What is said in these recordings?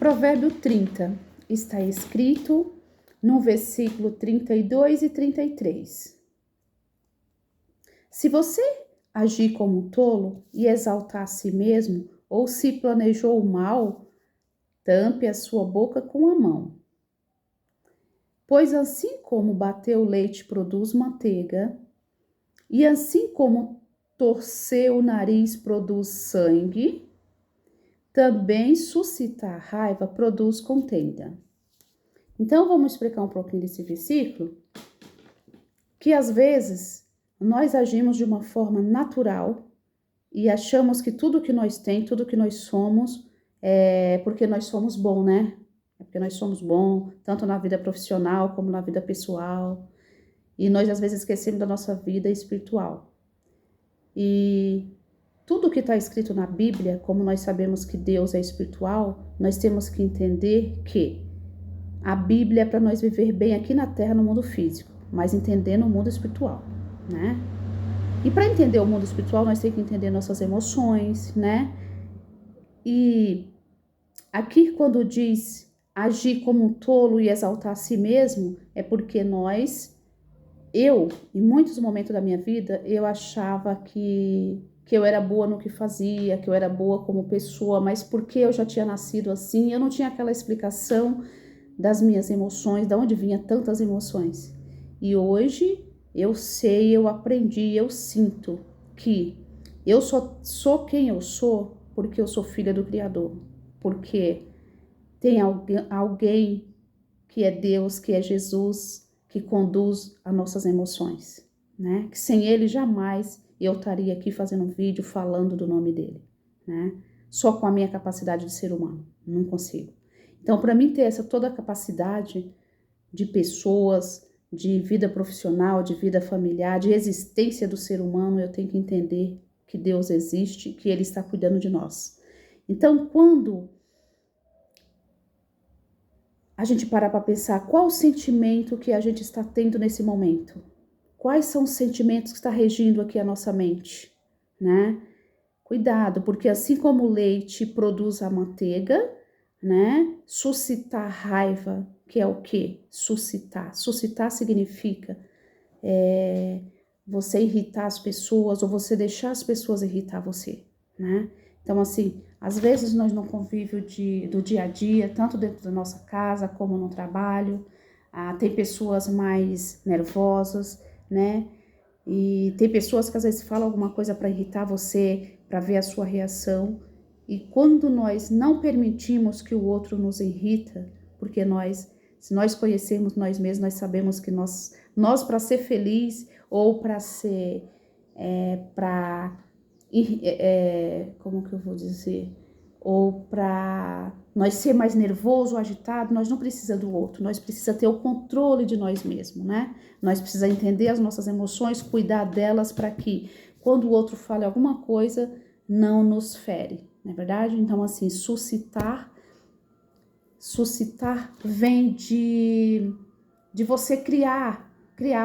Provérbio 30 está escrito no versículo 32 e 33. Se você agir como um tolo e exaltar a si mesmo, ou se planejou o mal, tampe a sua boca com a mão. Pois assim como bater o leite produz manteiga, e assim como torcer o nariz produz sangue, também suscitar raiva produz contenda. Então vamos explicar um pouquinho desse versículo, que às vezes nós agimos de uma forma natural e achamos que tudo que nós temos, tudo que nós somos, é porque nós somos bons, né? É porque nós somos bons, tanto na vida profissional como na vida pessoal. E nós às vezes esquecemos da nossa vida espiritual. E tudo que está escrito na Bíblia, como nós sabemos que Deus é espiritual, nós temos que entender que a Bíblia é para nós viver bem aqui na Terra, no mundo físico, mas entendendo o mundo espiritual, né? E para entender o mundo espiritual, nós temos que entender nossas emoções, né? E aqui quando diz agir como um tolo e exaltar a si mesmo, é porque em muitos momentos da minha vida, eu achava que eu era boa no que fazia, que eu era boa como pessoa, mas porque eu já tinha nascido assim, eu não tinha aquela explicação das minhas emoções, de onde vinha tantas emoções. E hoje eu sei, eu aprendi, eu sinto que eu sou quem eu sou porque eu sou filha do Criador, porque tem alguém que é Deus, que é Jesus, que conduz as nossas emoções, né? Que sem ele jamais eu estaria aqui fazendo um vídeo falando do nome dele, né? Só com a minha capacidade de ser humano, não consigo. Então, para mim ter toda a capacidade de pessoas, de vida profissional, de vida familiar, de existência do ser humano, eu tenho que entender que Deus existe, que ele está cuidando de nós. Então, quando a gente parar para pensar qual o sentimento que a gente está tendo nesse momento, quais são os sentimentos que está regindo aqui a nossa mente, né? Cuidado, porque assim como o leite produz a manteiga, né? Suscitar raiva, que é o quê? Suscitar. Suscitar significa você irritar as pessoas ou você deixar as pessoas irritar você, né? Então, assim, às vezes nós no convívio do dia a dia, tanto dentro da nossa casa como no trabalho, tem pessoas mais nervosas, né? E tem pessoas que às vezes falam alguma coisa para irritar você, para ver a sua reação. E quando nós não permitimos que o outro nos irrita, porque se nós conhecermos nós mesmos, nós sabemos que nós para ser feliz ou para ser, como que eu vou dizer? Ou para nós ser mais nervoso ou agitado, nós não precisamos do outro, nós precisamos ter o controle de nós mesmos, né? Nós precisamos entender as nossas emoções, cuidar delas para que quando o outro fale alguma coisa, não nos fere, não é verdade? Então, assim, suscitar vem de você criar,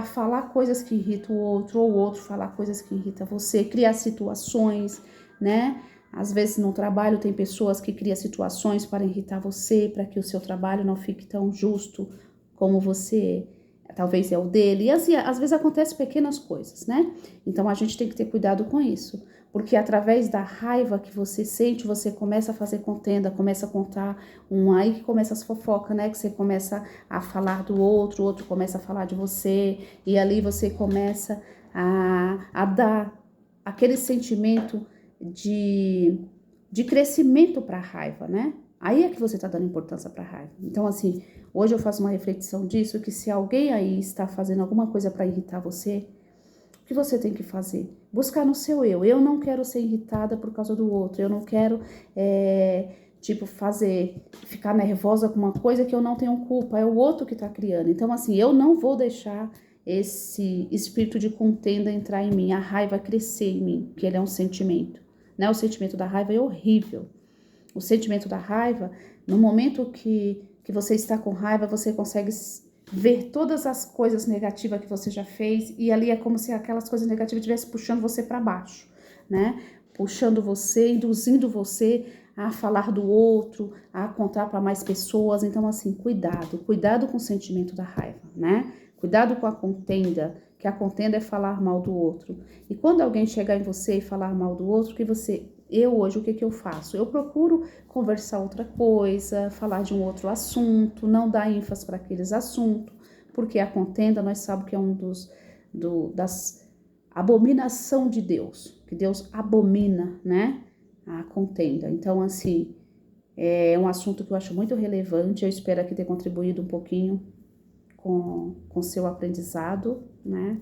falar coisas que irritam o outro, ou o outro falar coisas que irritam você, criar situações, né? Às vezes no trabalho tem pessoas que criam situações para irritar você, para que o seu trabalho não fique tão justo como você, talvez é o dele. E assim, às vezes acontecem pequenas coisas, né? Então a gente tem que ter cuidado com isso. Porque através da raiva que você sente, você começa a fazer contenda, começa a contar aí que começa as fofocas, né? Que você começa a falar do outro, o outro começa a falar de você, e ali você começa a dar aquele sentimento de crescimento para a raiva, né? Aí é que você está dando importância para a raiva. Então, assim, hoje eu faço uma reflexão disso, que se alguém aí está fazendo alguma coisa para irritar você, o que você tem que fazer? Buscar no seu eu. Eu não quero ser irritada por causa do outro. Eu não quero, ficar nervosa com uma coisa que eu não tenho culpa. É o outro que está criando. Então, assim, eu não vou deixar esse espírito de contenda entrar em mim, a raiva crescer em mim, que ele é um sentimento, né? O sentimento da raiva é horrível. O sentimento da raiva, no momento que você está com raiva, você consegue ver todas as coisas negativas que você já fez, e ali é como se aquelas coisas negativas estivessem puxando você para baixo, né? Puxando você, induzindo você a falar do outro, a contar para mais pessoas. Então, assim, cuidado com o sentimento da raiva, né? Cuidado com a contenda, que a contenda é falar mal do outro. E quando alguém chegar em você e falar mal do outro, eu hoje, o que eu faço? Eu procuro conversar outra coisa, falar de um outro assunto, não dar ênfase para aqueles assuntos, porque a contenda, nós sabemos que é das abominação de Deus, que Deus abomina, né? A contenda. Então, assim, é um assunto que eu acho muito relevante, eu espero aqui ter contribuído um pouquinho com seu aprendizado, né?